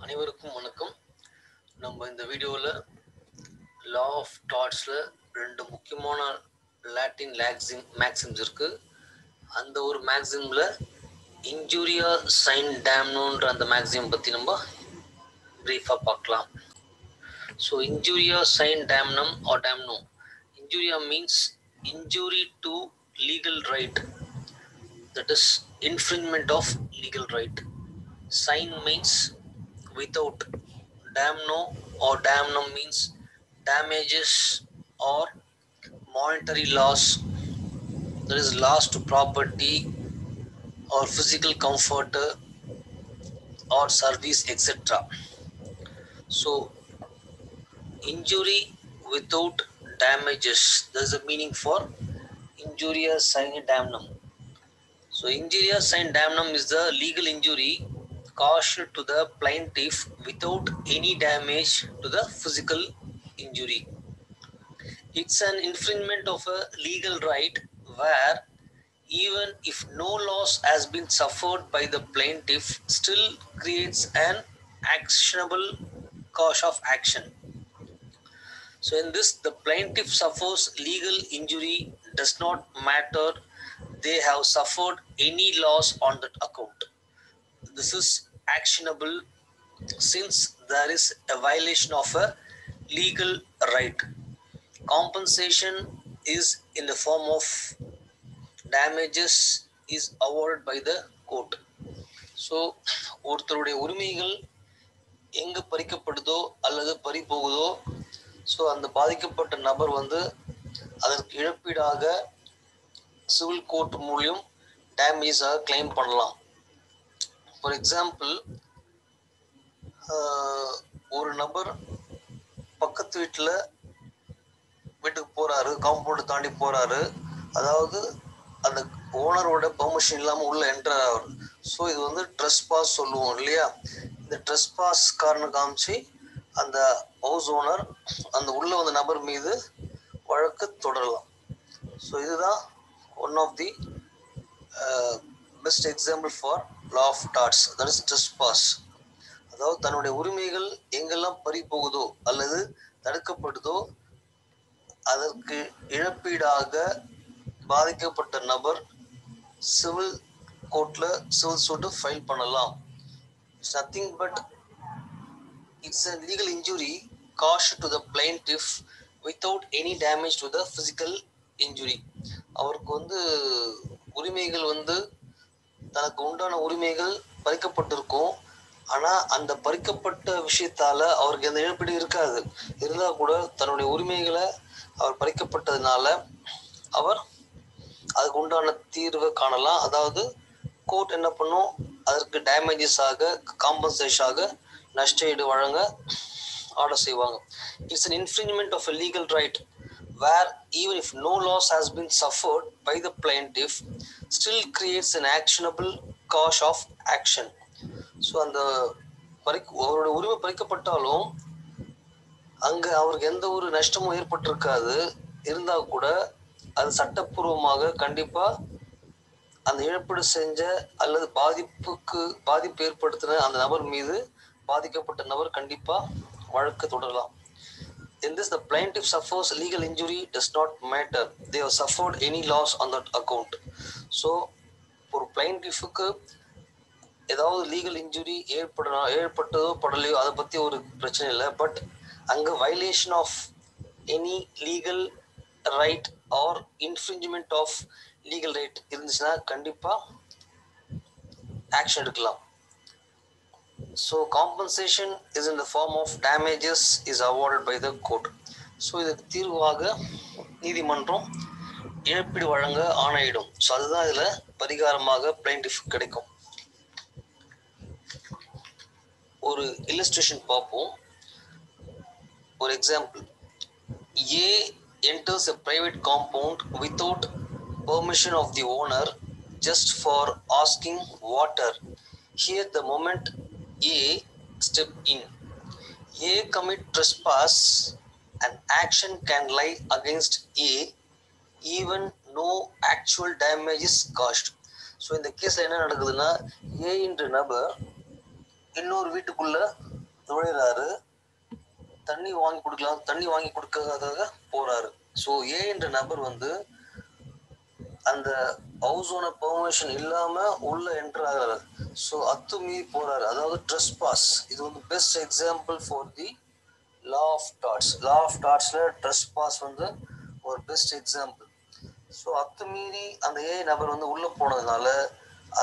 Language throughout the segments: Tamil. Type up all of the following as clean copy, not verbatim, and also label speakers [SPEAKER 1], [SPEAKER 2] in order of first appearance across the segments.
[SPEAKER 1] அனைவருக்கும் வணக்கம். நம்ம இந்த வீடியோவில் லா ஆஃப் டாட்ஸில் ரெண்டு முக்கியமான லாட்டின் மேக்சிம்ஸ் இருக்குது. அந்த ஒரு மேக்சிமில் இன்ஜூரியா சைன் டேம்னோன்ற அந்த மேக்சிம் பற்றி நம்ம ப்ரீஃபாக பார்க்கலாம். So injuria sine damnum or damno. Injuria means injury to legal right, that is infringement of legal right. Sign means without. Damno or damnum means damages or monetary loss, that is loss to property or physical comfort or service, etc. So injury without damages, there is a meaning for injuria sine damnum. So injuria sine damnum is the legal injury caused to the plaintiff without any damage to the physical injury. It's an infringement of a legal right where even if no loss has been suffered by the plaintiff, still creates an actionable cause of action. So in this, the plaintiff suffers legal injury does not matter they have suffered any loss on that account. This is actionable since there is a violation of a legal right. Compensation is in the form of damages is awarded by the court. So ஒருத்தருடைய உரிமைகள் எங்கு பறிக்கப்படுதோ அல்லது பறி போகுதோ, ஸோ அந்த பாதிக்கப்பட்ட நபர் அதற்கு இழப்பீடாக சிவில் கோர்ட் மூலியம் டேமேஜாக கிளைம் பண்ணலாம். ஃபார் எக்ஸாம்பிள், ஒரு நபர் பக்கத்து வீட்டுக்கு போகிறாரு, காம்பவுண்டு தாண்டி போகிறாரு, அதாவது அந்த ஓனரோட பெர்மிஷன் இல்லாமல் உள்ள என்டர் ஆகிறார். ஸோ இது ட்ரெஸ்பாஸ் சொல்லுவோம் இல்லையா? இந்த ட்ரெஸ்பாஸ் காரணம் காமிச்சு அந்த ஹவுஸ் ஓனர் அந்த உள்ள வந்த நபர் மீது வழக்கு தொடரலாம். ஸோ இதுதான் one of the best example for law of torts, that is trespass. அதாவது தன்னுடைய உரிமைகள் எங்கெல்லாம் பறி போகுதோ அல்லது தடுக்கப்படுதோ அதற்கு இழப்பீடாக பாதிக்கப்பட்ட நபர் சிவில் கோர்ட்டில் சிவில் சூட்டு ஃபைல் பண்ணலாம். It's nothing but it's a legal injury caused to the plaintiff without any damage to the physical injury. அவருக்கு உரிமைகள் தனக்கு உண்டான உரிமைகள் பறிக்கப்பட்டிருக்கும். ஆனால் அந்த பறிக்கப்பட்ட விஷயத்தால் அவருக்கு எந்த இழப்பீடு இருக்காது. இருந்தால் கூட தன்னுடைய உரிமைகளை அவர் பறிக்கப்பட்டதுனால அவர் அதுக்கு உண்டான தீர்வை காணலாம். அதாவது கோர்ட் என்ன பண்ணும், அதற்கு டேமேஜஸ் ஆக காம்பன்சேஷனாக நஷ்டஈடு வழங்க ஆர்டர் செய்வாங்க. It's an infringement of a legal right where even if no loss has been suffered by the plaintiff, still creates an actionable cause of action. So அந்த அவருடைய உரிமை பறிக்கப்பட்டாலும் அங்கே அவருக்கு எந்த ஒரு நஷ்டமும் ஏற்பட்டிருக்காது. இருந்தால் கூட அது சட்டப்பூர்வமாக கண்டிப்பாக அந்த இழப்பீடு செஞ்ச அல்லது பாதிப்பு ஏற்படுத்தின அந்த நபர் மீது பாதிக்கப்பட்ட நபர் கண்டிப்பாக வழக்கு தொடரலாம். In this, the plaintiff suffers legal injury does not matter they have suffered any loss on that account. So ஒரு பிளைன்டிஃபுக்கு ஏதாவது லீகல் இன்ஜுரி ஏற்பட்டதோ படலையோ அதை பற்றி ஒரு பிரச்சனை இல்லை. பட் அங்கே violation of any legal right or infringement of legal right இருந்துச்சுன்னா கண்டிப்பாக ஆக்ஷன் எடுக்கலாம். So compensation is in the form of damages is awarded by the court. So இதுக்கு தீர்வாக நீதிமன்றம் இழப்பீடு வழங்க ஆணையிடும். ஸோ அதுதான் இதில் பரிகாரமாக பிளைன்டிஃப் கிடைக்கும். ஒரு இல்லஸ்ட்ரேஷன் பார்ப்போம். ஒரு example, A enters a private compound without permission of the owner just for asking water. Here the moment A step in, A commit trespass, an action can lie against A even no actual damage is caused. So இந்த கேஸில் என்ன நடக்குதுன்னா, ஏ என்ற நபர் இன்னொரு வீட்டுக்குள்ள நுழையிறாரு, தண்ணி வாங்கி கொடுக்காததாக போறாரு. ஸோ ஏ என்ற நபர் வந்து அந்த ஹவுஸ் ஓனர் பெர்மிஷன் இல்லாம உள்ள என்டர் ஆகிறாரு. ஸோ அத்துமீறி போறாரு, அதாவது ட்ரெஸ் பாஸ். இது வந்து best example for the law of torts. Law of டாட்ஸ்ல ட்ரெஸ் பாஸ் வந்து ஒரு பெஸ்ட் எக்ஸாம்பிள். ஸோ அத்துமீறி அந்த ஏ நபர் வந்து உள்ள போனதுனால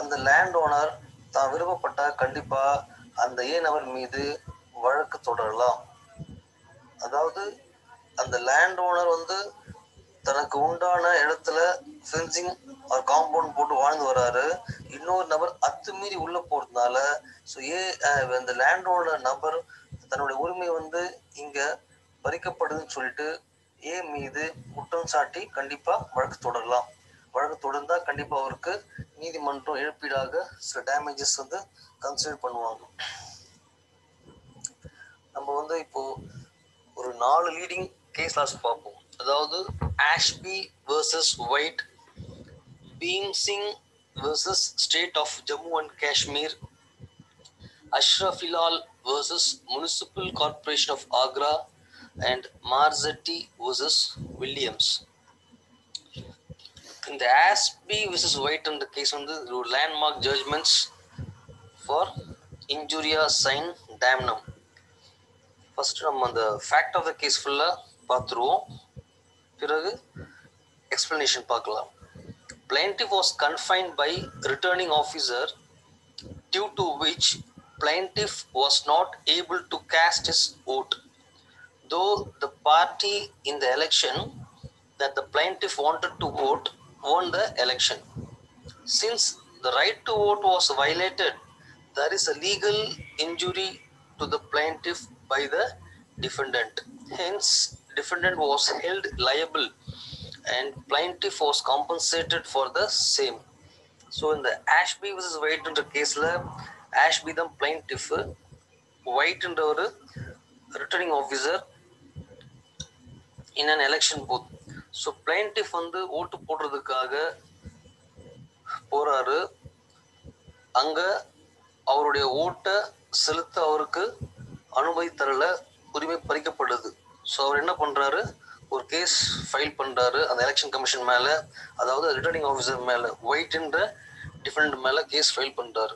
[SPEAKER 1] அந்த லேண்ட் ஓனர் தான் விருப்பப்பட்ட கண்டிப்பா அந்த ஏ நபர் மீது வழக்கு தொடரலாம். அதாவது அந்த லேண்ட் ஓனர் வந்து தனக்கு உண்டான இடத்துல ஃபென்சிங் ஒரு காம்பவுண்ட் போட்டு வாழ்ந்து வராரு. இன்னொரு நபர் அத்துமீறி உள்ள போறதுனால ஸோ அந்த லேண்ட் ஓனர் நபர் தன்னுடைய உரிமை வந்து இங்க பறிக்கப்படுதுன்னு சொல்லிட்டு ஏ மீது குற்றம் சாட்டி கண்டிப்பா வழக்கு தொடரலாம். வழக்கு தொடர்ந்தா கண்டிப்பா அவருக்கு நீதிமன்றம் இழப்பீடாக சில டேமேஜஸ் வந்து கன்சிடர் பண்ணுவாங்க. நம்ம வந்து இப்போ ஒரு 4 லீடிங் கேஸ் லாஸ் பார்ப்போம். அதாவது Ashby versus White, Bhim Singh versus state of Jammu and Kashmir, Ashrafilal versus municipal corporation of Agra and Marzetti versus Williams. இந்த ஆஷ்பி வர்சஸ் ஒயிட் என்ற கேஸ் வந்து ஒரு landmark judgements for injuria sine damnum. First நம்ம அந்த ஃபேக்ட் ஆஃப் த கேஸ் ஃபுல்லா பார்த்துருவோம், பிறகு எக்ஸ்பிளனேஷன் பார்க்கலாம். Plaintiff was confined by returning officer, due to which plaintiff was not able to cast his vote, though the party in the election that the plaintiff wanted to vote won the election. Since the right to vote was violated, there is a legal injury to the plaintiff by the defendant. Hence, defendant was held liable and plaintiff was compensated for the same. So in the Ashby versus White என்ற கேஸ்ல ஆஷ்பி தான் பிளைன்டிஃப், ஒயிட் என்ற ஒரு returning officer in an election booth. So plaintiff வந்து ஓட்டு போடுறதுக்காக போறாரு. அங்க அவருடைய ஓட்டை செலுத்த அவருக்கு அனுமதி தரல, உரிமை பறிக்கப்படுது. ஸோ அவர் என்ன பண்றாரு, ஒரு கேஸ் ஃபைல் பண்றாரு அந்த எலெக்ஷன் கமிஷன் மேல, அதாவது ரிட்டர்னிங் ஆஃபீஸர் மேல, ஒயிட் என்ற டிஃபெண்டன்ட் மேல கேஸ் ஃபைல் பண்றாரு.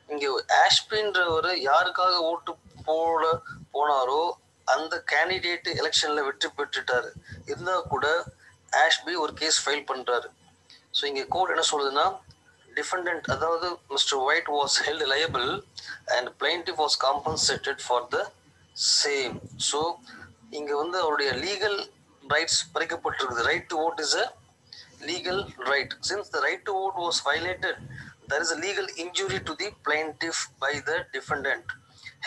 [SPEAKER 1] இங்க ஆஷ்பின்றவர் யாருக்காக ஓட்டு போட போனாரோ அந்த கேண்டிடேட் எலெக்ஷன்ல வெற்றி பெற்றுட்டாரு. இருந்தா கூட ஆஷ்பி ஒரு கேஸ் ஃபைல் பண்றாரு. ஸோ இங்க கோர்ட் என்ன சொல்லுதுன்னா, டிஃபெண்டன்ட் அதாவது mister White was held liable and plaintiff was compensated for the same. So இங்க வந்து அவருடைய லீகல் ரைட்ஸ் பறிக்கப்பட்டிருக்குது. Right to vote is a legal right. Since the right to vote was violated, there is a legal injury to the plaintiff by the defendant.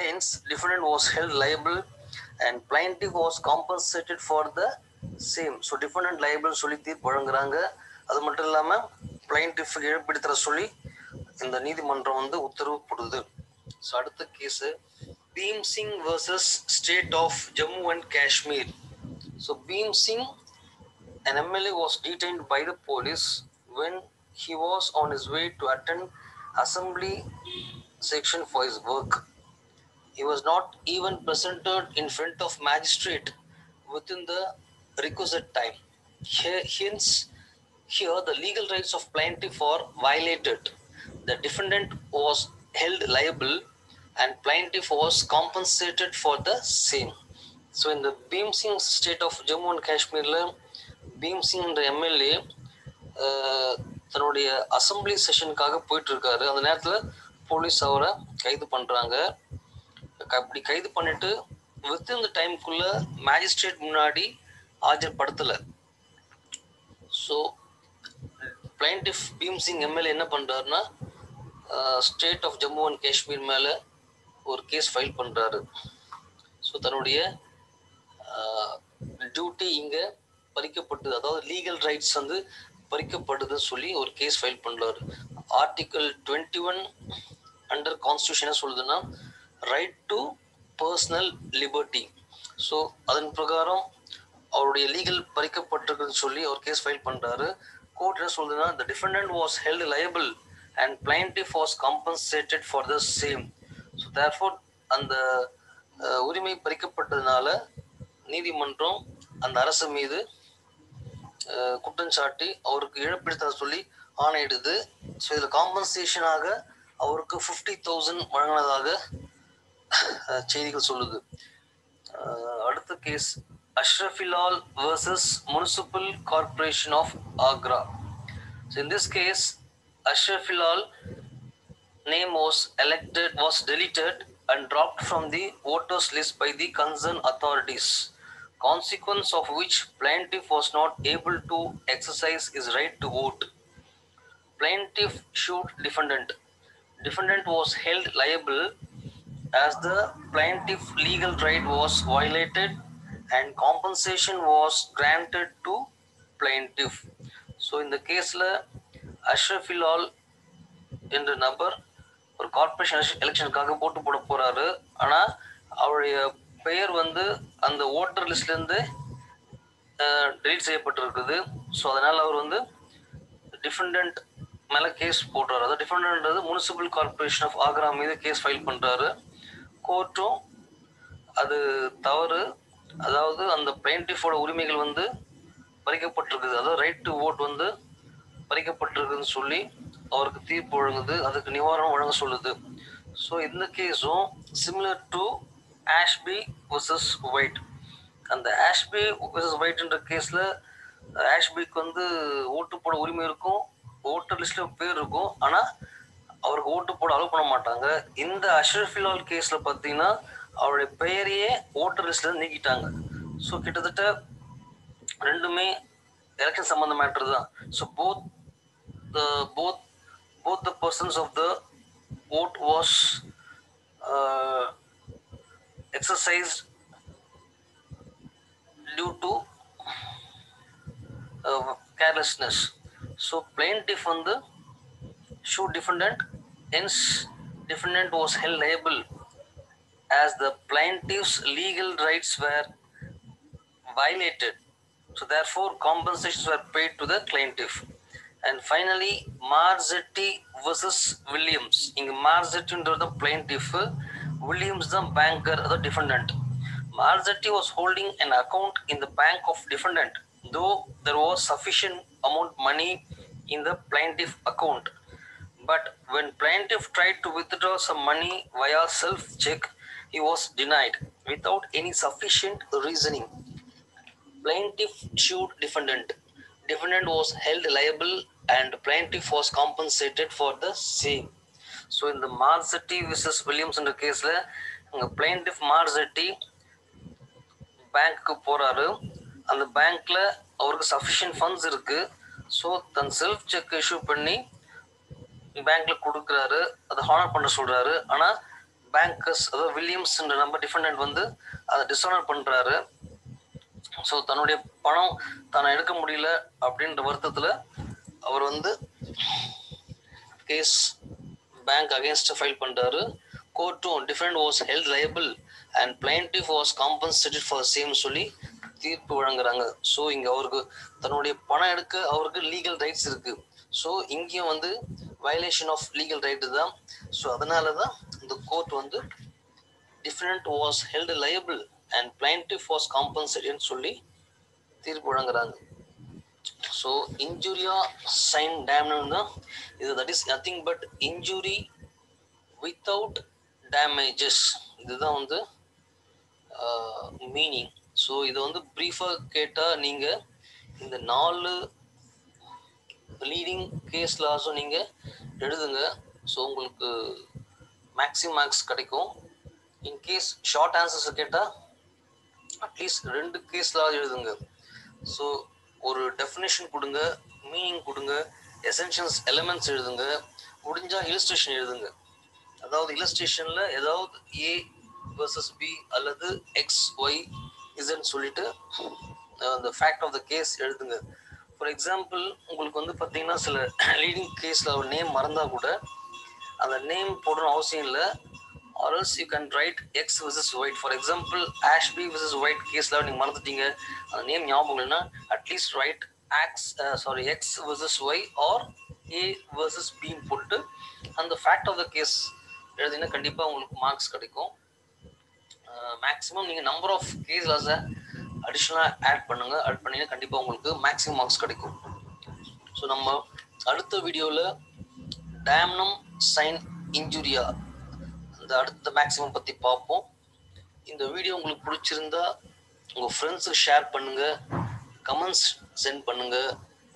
[SPEAKER 1] Hence, defendant was held liable and plaintiff was compensated for the same. So defendant liable சொல்லி தீர்ப்பு வழங்குறாங்க. அது மட்டும் இல்லாம பிளைன்டிஃப் இழப்பீடு தர சொல்லி இந்த நீதிமன்றம் வந்து உத்தரவு போடுது. ஸோ அடுத்த case Beam Singh versus State of Jammu and Kashmir. So Beam Singh, an MLA, was detained by the police when he was on his way to attend assembly section for his work. He was not even presented in front of magistrate within the requisite time. Hence, here the legal rights of plaintiff are violated. The defendant was held liable and plaintiff was compensated for the same. So in the Beam Singh state of Jammu and Kashmirல Beam Singh என்ற எம்எல்ஏ தன்னுடைய அசம்பிளி செஷனுக்காக போயிட்டு இருக்காரு. அந்த நேரத்துல போலீஸ் அவரை கைது பண்றாங்க. அப்படி கைது பண்ணிட்டு வித்தின் த டைம்குள்ள மேஜிஸ்ட்ரேட் முன்னாடி ஆஜர்படுத்தல. So plaintiff Bhim Singh MLA என்ன பண்றாருன்னா, state of Jammu and Kashmir மேல ஒரு கேஸ் ஃபைல் பண்றாரு. ஸோ தன்னுடைய டியூட்டி இங்க பறிக்கப்பட்டது, அதாவது லீகல் ரைட்ஸ் வந்து பறிக்கப்படுதுன்னு சொல்லி ஒரு கேஸ் ஃபைல் பண்றாரு. ஆர்டிகல் 21 அண்டர் கான்ஸ்டியூஷன் என்ன சொல்லுதுன்னா, right to personal liberty. So அதன் பிரகாரம் அவருடைய லீகல் பறிக்கப்பட்டிருக்குன்னு சொல்லி அவர் கேஸ் ஃபைல் பண்றாரு. கோர்ட் என்ன சொல்லுதுன்னா, the defendant was held liable and plaintiff was compensated for the same. So therefore அந்த உரிமை பறிக்கப்பட்டதுனால நீதிமன்றம் அந்த அரசு மீது குற்றம் சாட்டி அவருக்கு இழப்பீடு தர சொல்லி ஆணையிடுது. ஸோ இதில் காம்பன்சேஷனாக அவருக்கு 50,000 வழங்கினதாக செய்திகள் சொல்லுது. அடுத்த case Ashrafilal vs municipal corporation of Agra. So in this case, Ashrafilal name was deleted and dropped from the voters list by the concerned authorities, consequence of which plaintiff was not able to exercise his right to vote. Plaintiff sued defendant. Defendant was held liable as the plaintiff legal right was violated and compensation was granted to plaintiff. So இந்த கேஸில் அஷ்ரஃபிலால் என்ற நபர் ஒரு கார்பரேஷன் எலெக்ஷனுக்காக போட்டு போட போகிறாரு. ஆனால் அவருடைய பெயர் வந்து அந்த ஓட்டர் லிஸ்ட்லேருந்து டெலீட் செய்யப்பட்டிருக்குது. ஸோ அதனால் அவர் வந்து டிஃபெண்டன்ட் மேலே கேஸ் போடுறாரு. அதாவது டிஃபெண்டன்ட்ன்றது முனிசிபல் கார்பரேஷன் ஆஃப் ஆக்ரா மீது கேஸ் ஃபைல் பண்ணுறாரு. கோர்ட்டும் அது தவறு, அதாவது அந்த பிளைன்டிஃபோட உரிமைகள் வந்து பறிக்கப்பட்டிருக்குது, அதாவது ரைட் டு ஓட் வந்து பறிக்கப்பட்டிருக்குதுன்னு சொல்லி அவருக்கு தீர்ப்பு வழங்குது, அதுக்கு நிவாரணம் வழங்க சொல்லுது. ஸோ இந்த கேஸும் similar to Ashby vs White. அந்த ஆஷ்பி vs ஒயிட்ன்ற கேஸில் ஆஷ்பிக்கு வந்து ஓட்டு போட உரிமை இருக்கும், ஓட்டர் லிஸ்ட்டில் பேர் இருக்கும், ஆனால் அவருக்கு ஓட்டு போட அலோவ் பண்ண மாட்டாங்க. இந்த அஷ்ரஃபிலால் கேஸில் பார்த்தீங்கன்னா அவருடைய பெயரையே ஓட்டர் லிஸ்ட்லேருந்து நீக்கிட்டாங்க. ஸோ கிட்டத்தட்ட ரெண்டுமே எலெக்ஷன் சம்பந்த மேட்டர் தான். So both the persons of the vote was exercised due to carelessness. So plaintiff வந்து sued defendant, hence defendant was held liable as the plaintiff's legal rights were violated. So therefore compensations were paid to the plaintiff. And finally Marzetti versus Williams. இங்க Marzettiன்றது plaintiff, Williams the banker, the defendant. Marzetti was holding an account in the bank of defendant, though there was sufficient amount money in the plaintiff account. But when plaintiff tried to withdraw some money via self check, he was denied without any sufficient reasoning. Plaintiff sued defendant. Defendant was held liable and plaintiff was compensated for the same. So in the Marzetti versus Williams என்ற கேஸில் அங்கே plaintiff Marzetti பேங்க்கு போகிறாரு. அந்த பேங்க்கில் அவருக்கு சஃபிஷியன்ட் ஃபண்ட்ஸ் இருக்குது. ஸோ தன் செல்ஃப் செக் இஷ்யூ பண்ணி பேங்க்கில் கொடுக்குறாரு, அதை ஹானர் பண்ண சொல்கிறாரு. ஆனால் பேங்கர்ஸ், அதாவது வில்லியம்ஸ்ன்ற நம்பர் டிஃபெண்டன்ட் வந்து அதை டிஸ்ஆனர் பண்ணுறாரு. ஸோ தன்னுடைய பணம் தானே எடுக்க முடியல அப்படின்ற வருத்தத்தில் அவர் வந்து கேஸ் பேங்க் அகேன்ஸ்ட் ஃபைல் பண்ணுறாரு. கோர்ட்டும் defendant was held liable and plaintiff was compensated for same சொல்லி தீர்ப்பு வழங்குறாங்க. ஸோ இங்கே அவருக்கு தன்னுடைய பணம் எடுக்க அவருக்கு லீகல் ரைட்ஸ் இருக்குது. ஸோ இங்கேயும் வந்து வயலேஷன் ஆஃப் லீகல் ரைட்டு தான். ஸோ அதனால தான் இந்த கோர்ட் வந்து defend was held liable and plaintiff was compensated சொல்லி தீர்ப்பு வழங்குறாங்க. ஸோ இன்ஜூரியா சைன் டேம்னா இது, that is nothing but injury without damages, இதுதான் வந்து மீனிங். ஸோ இதை வந்து ப்ரீஃபாக கேட்டால் நீங்கள் இந்த 4 லீடிங் கேஸ் லாஸும் நீங்கள் எழுதுங்க. ஸோ உங்களுக்கு மேக்ஸிமம் மார்க்ஸ் கிடைக்கும். இன்கேஸ் ஷார்ட் ஆன்சர்ஸ் கேட்டால் அட்லீஸ்ட் 2 கேஸ்லாம் எழுதுங்க. ஸோ ஒரு டெஃபினேஷன் கொடுங்க, மீனிங் கொடுங்க, எசென்ஷியல்ஸ் எலிமெண்ட்ஸ் எழுதுங்க, முடிஞ்சால் இல்லஸ்ட்ரேஷன் எழுதுங்க. அதாவது இல்லஸ்ட்ரேஷனில் ஏதாவது ஏ வர்சஸ் பி அல்லது எக்ஸ் ஒய் இசன்னு சொல்லிட்டு அந்த ஃபேக்ட் ஆஃப் த கேஸ் எழுதுங்க. ஃபார் எக்ஸாம்பிள் உங்களுக்கு வந்து பார்த்தீங்கன்னா சில லீடிங் கேஸில் ஒரு நேம் மறந்தால் கூட அந்த நேம் போடணும் அவசியம் இல்லை. or else you can write X versus Y. For example, Ashby versus White கேஸ்ல நீங்க மறந்துட்டீங்க, அந்த நேம் ஞாபகம் இல்லைன்னா at least right X versus Y or A versus B போட்டு அந்த ஃபேக்ட் ஆஃப் த கேஸ் எழுதினா கண்டிப்பாக உங்களுக்கு மார்க்ஸ் கிடைக்கும். மேக்ஸிமம் நீங்கள் நம்பர் ஆஃப் கேஸ் லாஸை அடிஷ்னலாக ஆட் பண்ணிங்கன்னா கண்டிப்பாக உங்களுக்கு மேக்ஸிமம் மார்க்ஸ் கிடைக்கும். ஸோ நம்ம அடுத்த வீடியோவில் டேம்னம் சைன் இன்ஜுரியா அந்த அடுத்த மேக்ஸிமம் பற்றி பார்ப்போம். இந்த வீடியோ உங்களுக்கு பிடிச்சிருந்தா உங்கள் ஃப்ரெண்ட்ஸுக்கு ஷேர் பண்ணுங்கள், கமெண்ட்ஸ் சென்ட் பண்ணுங்கள்,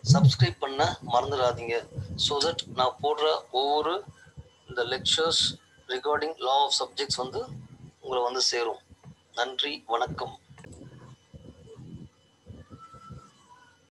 [SPEAKER 1] சப்ஸ்கிரைப் பண்ண மறந்துடாதீங்க. ஸோ தட் நான் போடுற ஒவ்வொரு இந்த lectures regarding law of subjects உங்களை சேரும். நன்றி, வணக்கம்.